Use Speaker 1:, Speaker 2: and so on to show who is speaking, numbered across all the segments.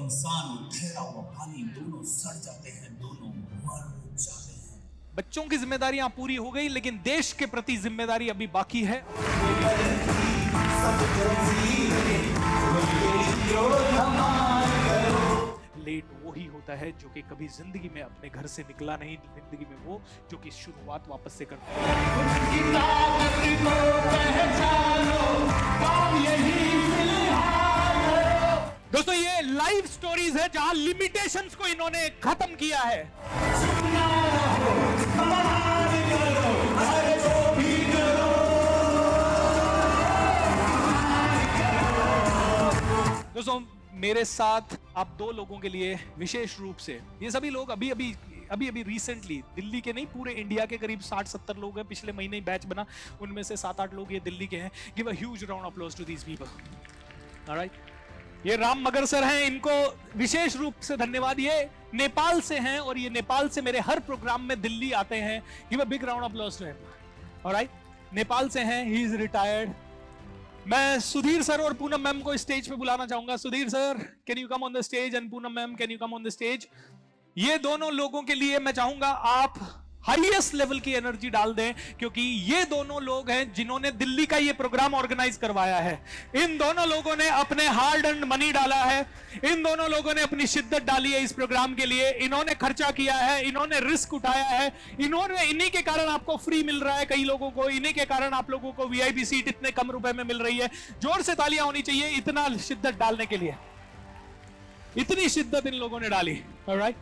Speaker 1: इंसान ठहरा हुआ पानी, दोनों सड़ जाते हैं, दोनों मर जाते हैं।
Speaker 2: बच्चों की जिम्मेदारियां पूरी हो गई, लेकिन देश के प्रति जिम्मेदारी अभी बाकी है। लेट वही होता है जो कि कभी जिंदगी में अपने घर से निकला नहीं, जिंदगी में वो जो कि शुरुआत वापस से करता है। दोस्तों, ये लाइव स्टोरीज है जहां लिमिटेशंस को इन्होंने खत्म किया है। दोस्तों, मेरे साथ आप दो लोगों के लिए विशेष रूप से, ये सभी लोग अभी रिसेंटली दिल्ली के नहीं, पूरे इंडिया के करीब 60-70 लोग हैं, पिछले महीने ही बैच बना, उनमें से 7-8 लोग ये दिल्ली के हैं। Give a huge round of applause to these people. Alright, ये राम मगर सर हैं, इनको विशेष रूप से धन्यवाद। ये नेपाल से हैं और ये नेपाल से मेरे हर प्रोग्राम में दिल्ली आते हैं। Give a big round of applause to him. Alright, Nepal से हैं, ही इज रिटायर्ड। मैं सुधीर सर और पूनम मैम को स्टेज पे बुलाना चाहूंगा। Sudhir sir, can you come on the stage, and Poonam ma'am, can you come on the stage. ये दोनों लोगों के लिए मैं चाहूंगा आप हाईएस्ट लेवल की एनर्जी डाल दें, क्योंकि ये दोनों लोग हैं जिन्होंने दिल्ली का ये प्रोग्राम ऑर्गेनाइज करवाया है। इन दोनों लोगों ने अपने हार्ड एंड मनी डाला है, इन दोनों लोगों ने अपनी शिद्दत डाली है इस प्रोग्राम के लिए, इन्होंने खर्चा किया है, इन्होंने रिस्क उठाया है, इन्हीं के कारण आपको फ्री मिल रहा है, कई लोगों को इन्हीं के कारण आप लोगों को वीआईपी सीट इतने कम रुपए में मिल रही है। जोर से तालियां होनी चाहिए इतना शिद्दत डालने के लिए। इतनी शिद्दत इन लोगों ने डाली। ऑलराइट,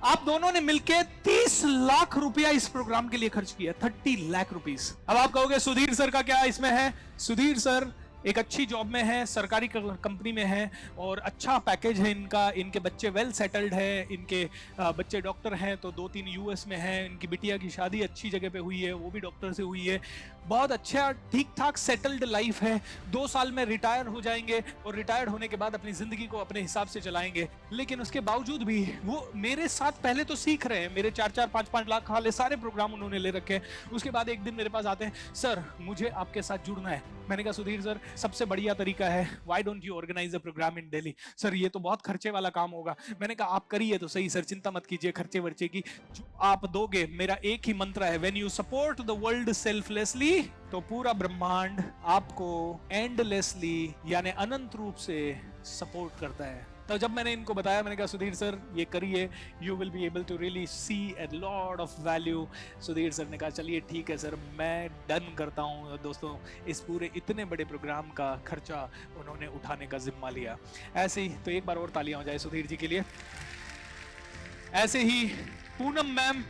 Speaker 2: आप दोनों ने मिलकर 30 लाख रुपया इस प्रोग्राम के लिए खर्च किया, 30 लाख रुपीस। अब आप कहोगे सुधीर सर का क्या इसमें है? सुधीर सर एक अच्छी जॉब में है, सरकारी कंपनी में है और अच्छा पैकेज है इनका। इनके बच्चे वेल सेटल्ड है, इनके बच्चे डॉक्टर हैं, तो 2-3 यूएस में हैं। इनकी बिटिया की शादी अच्छी जगह पे हुई है, वो भी डॉक्टर से हुई है। बहुत अच्छा ठीक ठाक सेटल्ड लाइफ है। 2 साल में रिटायर हो जाएंगे और रिटायर होने के बाद अपनी जिंदगी को अपने हिसाब से चलाएंगे। लेकिन उसके बावजूद भी वो मेरे साथ पहले तो सीख रहे हैं, मेरे 4-4, 5-5 लाख वाले सारे प्रोग्राम उन्होंने ले रखे हैं। उसके बाद एक दिन मेरे पास आते हैं, सर मुझे आपके साथ जुड़ना है। मैंने कहा सुधीर सर, सबसे बढ़िया तरीका है, why don't you organise a programme in Delhi. Sir ये तो बहुत खर्चे वाला काम होगा। मैंने कहा आप करिए तो सही सर, चिंता मत कीजिए खर्चे वर्चे की, जो आप दोगे। मेरा एक ही मंत्र है, when you support the world selflessly, तो पूरा ब्रह्मांड आपको एंडलेसली यानी अनंत रूप से सपोर्ट करता है। तो जब मैंने इनको बताया, मैंने कहा सुधीर सर ये करिए, you will be able to really see a lot of value. Sudhir sir ने कहा चलिए ठीक है सर, मैं डन करता हूँ। दोस्तों, इस पूरे इतने बड़े प्रोग्राम का खर्चा उन्होंने उठाने का जिम्मा लिया। ऐसे ही तो एक बार और तालियां हो जाए सुधीर जी के लिए। ऐसे ही पूनम मैम,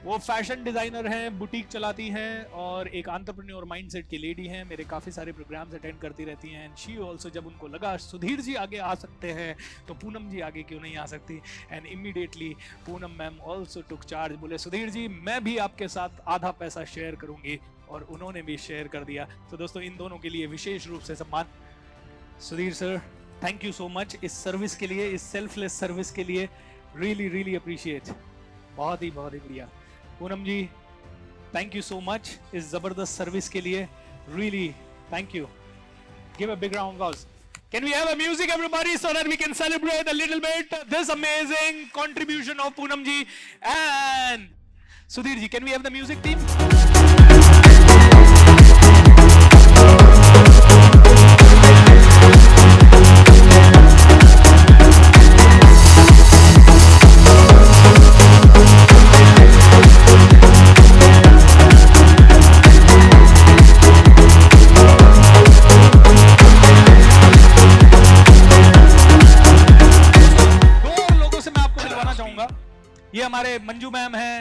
Speaker 2: वो फैशन डिजाइनर हैं, बुटीक चलाती हैं और एक एंटरप्रेन्योर माइंडसेट की लेडी हैं। मेरे काफ़ी सारे प्रोग्राम्स अटेंड करती रहती हैं। एंड शी ऑल्सो, जब उनको लगा सुधीर जी आगे आ सकते हैं तो पूनम जी आगे क्यों नहीं आ सकती। And immediately Poonam ma'am also took charge, बोले सुधीर जी मैं भी आपके साथ आधा पैसा शेयर करूंगी, और उन्होंने भी शेयर कर दिया। तो दोस्तों, इन दोनों के लिए विशेष रूप से सम्मान। Sudhir sir, thank you so much इस सर्विस के लिए, इस सेल्फलेस सर्विस के लिए। रियली अप्रिशिएट, बहुत ही बढ़िया। पूनम जी, थैंक यू सो मच इस जबरदस्त सर्विस के लिए। Really thank you. Give a big round of applause. Can we have a music everybody so that we can celebrate a little bit this amazing contribution of Poonam ji and Sudhir ji? Can we have the music team? ये हमारे Manju ma'am हैं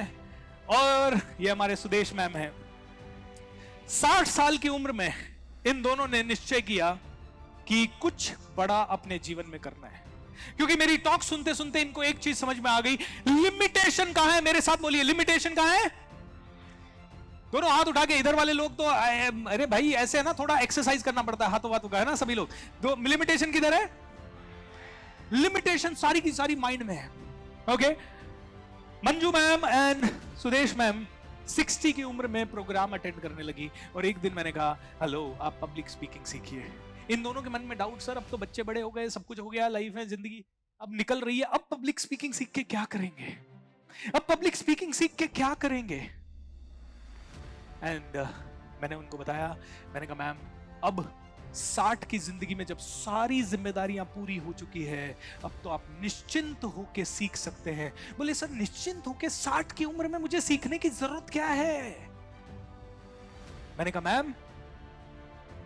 Speaker 2: और ये हमारे Sudesh ma'am हैं। 60 साल की उम्र में इन दोनों ने निश्चय किया कि कुछ बड़ा अपने जीवन में करना है। क्योंकि मेरी टॉक सुनते सुनते इनको एक चीज समझ में आ गई, लिमिटेशन कहां है। मेरे साथ बोलिए, लिमिटेशन कहां है। दोनों हाथ उठा के। इधर वाले लोग तो अरे भाई ऐसे है ना, थोड़ा एक्सरसाइज करना पड़ता है हाथों हाथों का, है ना सभी लोग। दो लिमिटेशन किधर है? लिमिटेशन सारी की सारी माइंड में है। Okay, Manju ma'am and Sudesh ma'am 60 की उम्र में प्रोग्राम अटेंड करने लगी और एक दिन मैंने कहा हेलो, आप पब्लिक स्पीकिंग सीखिए। इन दोनों के मन में डाउट, सर अब तो बच्चे बड़े हो गए, सब कुछ हो गया, लाइफ है, जिंदगी अब निकल रही है, अब पब्लिक स्पीकिंग सीख के क्या करेंगे, अब पब्लिक स्पीकिंग सीख के क्या करेंगे। एंड मैंने उनको बताया, मैंने कहा मैम अब 60 की जिंदगी में जब सारी जिम्मेदारियां पूरी हो चुकी है, अब तो आप निश्चिंत होके सीख सकते हैं। बोले सर निश्चिंत होके 60 की उम्र में मुझे सीखने की जरूरत क्या है? मैंने कहा मैम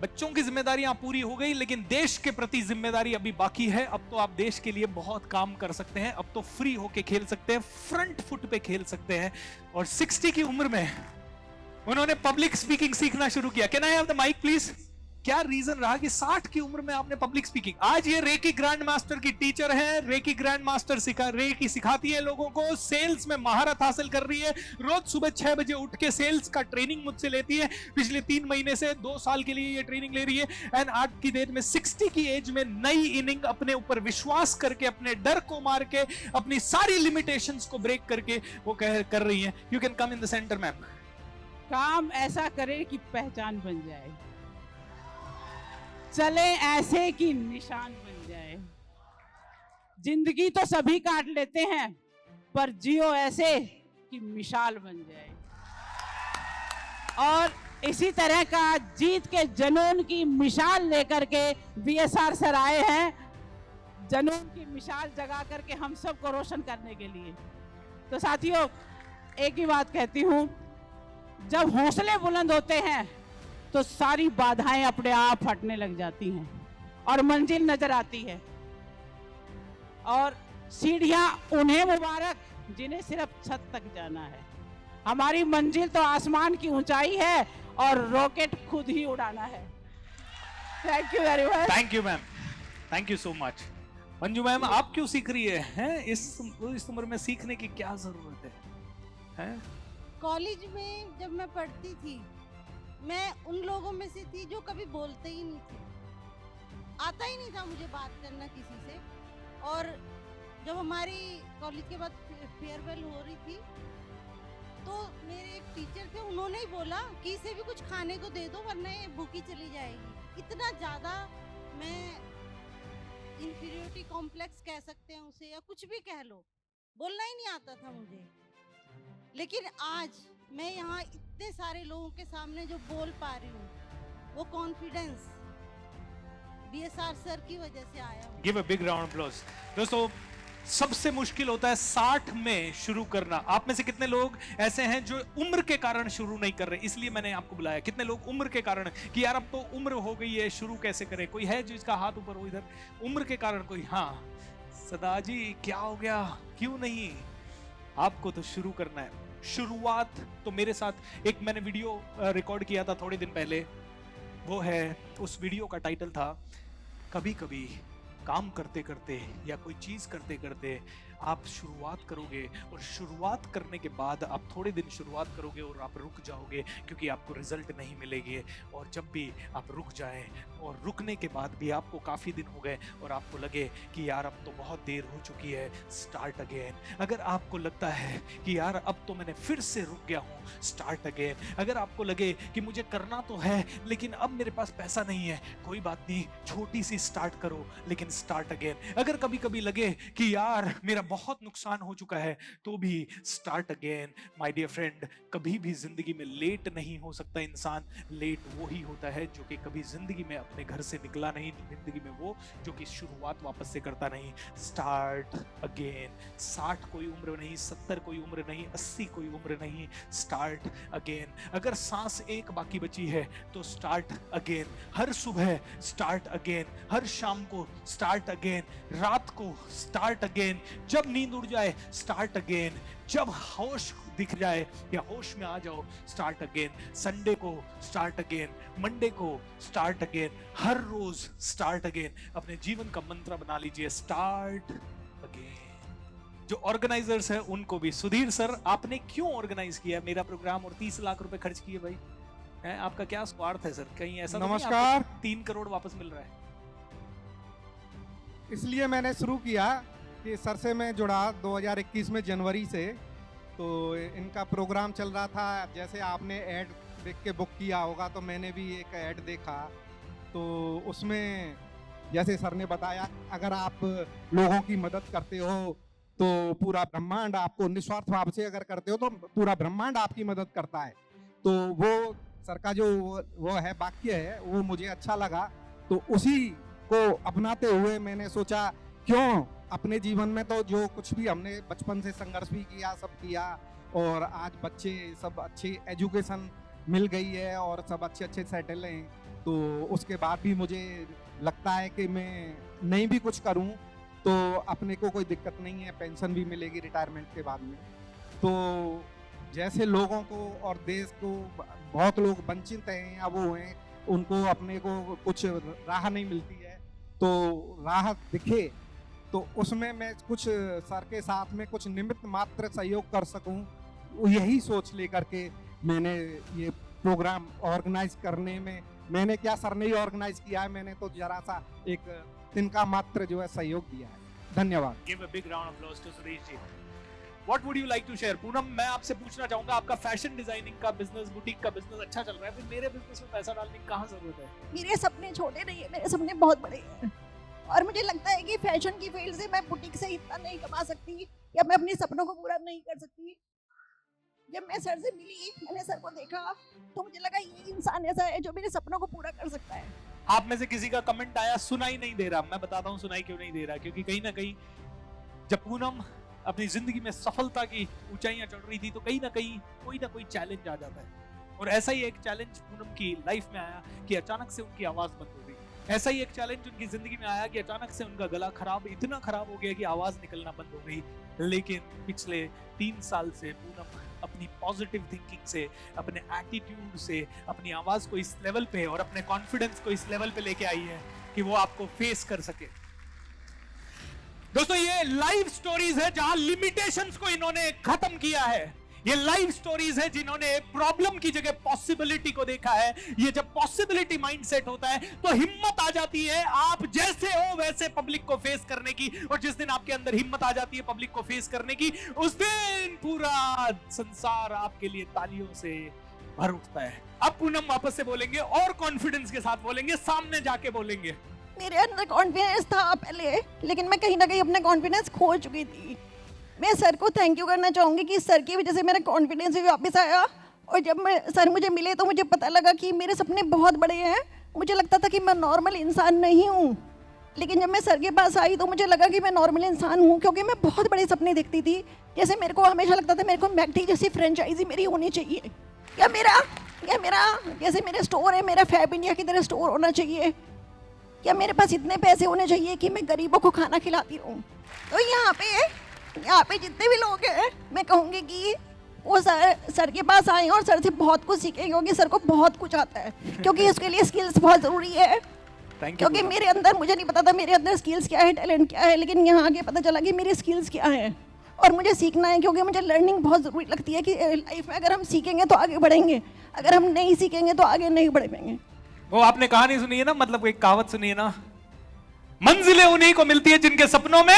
Speaker 2: बच्चों की जिम्मेदारियां पूरी हो गई, लेकिन देश के प्रति जिम्मेदारी अभी बाकी है। अब तो आप देश के लिए बहुत काम कर सकते हैं, अब तो फ्री होके खेल सकते हैं, फ्रंट फुट पे खेल सकते हैं। और 60 की उम्र में उन्होंने पब्लिक स्पीकिंग सीखना शुरू किया। Can I have the mic please? क्या रीजन रहा कि 60 की उम्र में आपने पब्लिक स्पीकिंग? आज ये रेकी ग्रैंड मास्टर की टीचर है, रेकी ग्रैंड मास्टर रेकी सिखाती है लोगों को, सेल्स में महारत हासिल कर रही है, रोज सुबह 6 बजे उठ के सेल्स का ट्रेनिंग मुझसे लेती है, पिछले 3 महीने से 2 साल के लिए ये ट्रेनिंग ले रही है। एंड आज की डेट में 60 की एज में नई इनिंग अपने ऊपर विश्वास करके, अपने डर को मार के, अपनी सारी लिमिटेशंस को ब्रेक करके वो कर रही है। You can come in the centre ma'am.
Speaker 3: काम ऐसा करे कि पहचान बन जाए, चले ऐसे कि निशान बन जाए। जिंदगी तो सभी काट लेते हैं, पर जियो ऐसे कि मिसाल बन जाए। और इसी तरह का जीत के जुनून की मिसाल लेकर के बीएसआर सर आए हैं, जुनून की मिसाल जगा करके हम सबको रोशन करने के लिए। तो साथियों एक ही बात कहती हूँ, जब हौसले बुलंद होते हैं तो सारी बाधाएं अपने आप हटने लग जाती हैं और मंजिल नजर आती है। और सीढ़ियां उन्हें मुबारक जिन्हें सिर्फ छत तक जाना है। हमारी मंजिल तो आसमान की ऊंचाई है और रॉकेट खुद ही उड़ाना है। Thank you very much.
Speaker 2: Thank you ma'am, thank you so much. Manju ma'am आप क्यों सीख रही हैं? इस उम्र में सीखने की क्या जरूरत है?
Speaker 4: कॉलेज में जब मैं पढ़ती थी, मैं उन लोगों में से थी जो कभी बोलते ही नहीं थे, आता ही नहीं था मुझे बात करना किसी से। और जब हमारी कॉलेज के बाद फेयरवेल हो रही थी, तो मेरे एक टीचर थे, उन्होंने ही बोला कि इसे भी कुछ खाने को दे दो वरना ये भूखी चली जाएगी। इतना ज़्यादा मैं इंफीरियोरिटी कॉम्प्लेक्स कह सकते हैं उसे, या कुछ भी कह लो, बोलना ही नहीं आता था मुझे। लेकिन आज मैं यहाँ इतने सारे लोगों के सामने जो बोल पा रही हूँ, वो कॉन्फिडेंस बीएसआर सर की वजह से आया।
Speaker 2: Give a big round of applause. दोस्तों सबसे मुश्किल होता है 60 में शुरू करना। आप में से कितने लोग ऐसे हैं जो उम्र के कारण शुरू नहीं कर रहे? इसलिए मैंने आपको बुलाया। कितने लोग उम्र के कारण कि यार अब तो उम्र हो गई है, शुरू कैसे करें? कोई है जो इसका हाथ ऊपर हो इधर? उम्र के कारण कोई? हाँ सदा जी क्या हो गया, क्यों नहीं? आपको तो शुरू करना है। शुरुआत तो मेरे साथ एक मैंने वीडियो रिकॉर्ड किया था थोड़े दिन पहले, वो है, उस वीडियो का टाइटल था कभी कभी काम करते करते या कोई चीज करते करते आप शुरुआत करोगे, और शुरुआत करने के बाद आप थोड़े दिन शुरुआत करोगे और आप रुक जाओगे क्योंकि आपको रिजल्ट नहीं मिलेगी। और जब भी आप रुक जाएं, और रुकने के बाद भी आपको काफ़ी दिन हो गए और आपको लगे कि यार अब तो बहुत देर हो चुकी है, स्टार्ट अगेन। अगर आपको लगता है कि यार अब तो मैंने फिर से रुक गया हूँ, स्टार्ट अगेन। अगर आपको लगे कि मुझे करना तो है लेकिन अब मेरे पास पैसा नहीं है, कोई बात नहीं, छोटी सी स्टार्ट करो लेकिन स्टार्ट अगेन। अगर कभी कभी लगे कि यार मेरा बहुत नुकसान हो चुका है, तो भी start again. My dear friend, कभी भी जिंदगी में लेट नहीं हो सकता इंसान। लेट वो ही होता है जो कि कभी जिंदगी में अपने घर से निकला नहीं, जिंदगी में वो जो कि शुरुआत वापस से करता नहीं। Start again. 60 कोई उम्र नहीं, 70 कोई उम्र नहीं, 80 कोई उम्र नहीं, स्टार्ट अगेन। अगर सांस एक बाकी बची है तो स्टार्ट अगेन। हर सुबह स्टार्ट अगेन, हर शाम को स्टार्ट अगेन, रात को स्टार्ट अगेन, जब नींद उड़ जाए स्टार्ट अगेन, जब होश दिख जाए या होश में आ जाओ स्टार्ट अगेन। संडे को स्टार्ट अगेन, मंडे को स्टार्ट अगेन, हर रोज स्टार्ट अगेन। अपने जीवन का मंत्र बना लीजिए, स्टार्ट अगेन। जो ऑर्गेनाइजर्स हैं उनको भी, सुधीर सर आपने क्यों ऑर्गेनाइज किया मेरा प्रोग्राम और 30 लाख रुपए खर्च किए भाई? है आपका क्या स्वार्थ है सर? कहीं ऐसा तो नहीं
Speaker 5: नमस्कार।
Speaker 2: 3 करोड़ वापस मिल रहा है?
Speaker 5: इसलिए मैंने शुरू किया कि सर से मैं जुड़ा 2021 में जनवरी से, तो इनका प्रोग्राम चल रहा था। जैसे आपने ऐड देख के बुक किया होगा, तो मैंने भी एक ऐड देखा तो उसमें जैसे सर ने बताया, अगर आप लोगों की मदद करते हो तो पूरा ब्रह्मांड आपको, निस्वार्थ भाव से अगर करते हो तो पूरा ब्रह्मांड आपकी मदद करता है। तो वो सर का जो वो है वाक्य है, वो मुझे अच्छा लगा। तो उसी को अपनाते हुए मैंने सोचा क्यों अपने जीवन में तो जो कुछ भी हमने बचपन से संघर्ष भी किया, सब किया, और आज बच्चे सब अच्छी एजुकेशन मिल गई है और सब अच्छे अच्छे सेटल हैं, तो उसके बाद भी मुझे लगता है कि मैं नहीं भी कुछ करूं तो अपने को कोई दिक्कत नहीं है, पेंशन भी मिलेगी रिटायरमेंट के बाद में। तो जैसे लोगों को और देश को बहुत लोग वंचित हैं या वो हैं, उनको अपने को कुछ राह नहीं मिलती है, तो राह दिखे तो उसमें मैं कुछ सर के साथ में कुछ निमित्त मात्र सहयोग कर सकूं, यही सोच लेकर के मैंने ये प्रोग्राम ऑर्गेनाइज करने में, मैंने क्या सर ने ही ऑर्गेनाइज किया है, मैंने तो जरा सा एक तिनका मात्र जो है सहयोग दिया है। धन्यवाद।
Speaker 2: Give a big round of applause to Suresh ji. What would you like to share? Poonam, मैं आपसे पूछना चाहूंगा, आपका फैशन डिजाइनिंग का बिजनेस, बुटीक का बिजनेस अच्छा चल रहा है, फिर मेरे बिजनेस में पैसा डालने की कहाँ जरूरत है?
Speaker 6: मेरे सपने छोटे नहीं है, मेरे सपने बहुत बड़े हैं, और मुझे लगता है कि फैशन की फील्ड से मैं बुटीक से इतना नहीं कमा सकती या मैं अपने सपनों को पूरा नहीं कर सकती। जब मैं सर से मिली, मैंने सर को देखा, तो मुझे लगा ये इंसान ऐसा है जो मेरे सपनों को पूरा कर सकता है।
Speaker 2: आप में से किसी का कमेंट आया सुनाई नहीं दे रहा, मैं बताता हूँ सुनाई क्यों नहीं दे रहा, क्योंकि कहीं ना कहीं जब पूनम अपनी जिंदगी में सफलता की ऊंचाइयां चढ़ रही थी तो कहीं ना कहीं कोई ना कोई चैलेंज आ जाता है, और ऐसा ही एक चैलेंज पूनम की लाइफ में आया कि अचानक से उनकी आवाज बंद हो गई। ऐसा ही एक चैलेंज उनकी जिंदगी में आया कि अचानक से उनका गला इतना खराब हो गया कि आवाज निकलना बंद हो गई। लेकिन पिछले 3 साल से पूनम अपनी पॉजिटिव थिंकिंग से, अपने एटीट्यूड से अपनी आवाज को इस लेवल पे और अपने कॉन्फिडेंस को इस लेवल पे लेके आई है कि वो आपको फेस कर सके। दोस्तों, ये लाइव स्टोरीज है जहां लिमिटेशंस को इन्होंने खत्म किया है। ये लाइव स्टोरीज है जिन्होंने प्रॉब्लम की जगह पॉसिबिलिटी को देखा है। ये जब पॉसिबिलिटी माइंडसेट होता है तो हिम्मत आ जाती है आप जैसे हो वैसे पब्लिक को फेस करने की, और जिस दिन आपके अंदर हिम्मत आ जाती है पब्लिक को फेस करने की, उस दिन पूरा संसार आपके लिए तालियों से भर उठता है। अब पूनम वापस से बोलेंगे और कॉन्फिडेंस के साथ बोलेंगे, सामने जाके बोलेंगे।
Speaker 6: मेरे अंदर कॉन्फिडेंस था पहले, लेकिन मैं कहीं ना कहीं अपना कॉन्फिडेंस खो चुकी थी। मैं सर को थैंक यू करना चाहूँगी कि सर की वजह से मेरा कॉन्फिडेंस भी वापस आया, और जब सर मुझे मिले तो मुझे पता लगा कि मेरे सपने बहुत बड़े हैं। मुझे लगता था कि मैं नॉर्मल इंसान नहीं हूँ, लेकिन जब मैं सर के पास आई तो मुझे लगा कि मैं नॉर्मल इंसान हूँ, क्योंकि मैं बहुत बड़े सपने देखती थी। जैसे मेरे को हमेशा लगता था मेरे को मैकडी जैसी फ्रेंचाइजी मेरी होनी चाहिए, या मेरा जैसे मेरे स्टोर है, मेरा फैब इंडिया की तरह स्टोर होना चाहिए, या मेरे पास इतने पैसे होने चाहिए कि मैं गरीबों को खाना खिलाती रहूँ। तो यहाँ पे जितने भी लोग हैं, मैं कहूँगी कि वो सर के पास आए और सर से बहुत कुछ सीखें, क्योंकि सर को बहुत कुछ आता है, क्योंकि उसके लिए स्किल्स बहुत ज़रूरी है। क्योंकि मेरे अंदर, मुझे नहीं पता था मेरे अंदर स्किल्स क्या है, टैलेंट क्या है, लेकिन यहाँ आके पता चला कि मेरी स्किल्स क्या है और मुझे सीखना है, क्योंकि मुझे लर्निंग बहुत ज़रूरी लगती है कि लाइफ में अगर हम सीखेंगे तो आगे बढ़ेंगे, अगर हम नहीं सीखेंगे तो आगे नहीं बढ़ पाएंगे।
Speaker 2: वो आपने कहानी सुनी है ना, मतलब एक कहावत सुनी है ना, मंजिलें उन्हीं को मिलती है जिनके सपनों में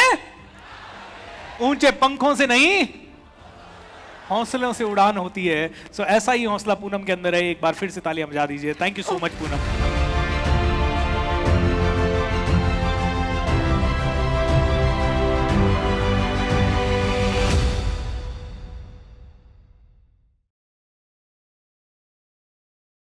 Speaker 2: ऊंचे पंखों से नहीं हौसलों से उड़ान होती है। सो ऐसा ही हौसला पूनम के अंदर है। एक बार फिर से तालियां बजा दीजिए। Thank you so much Poonam.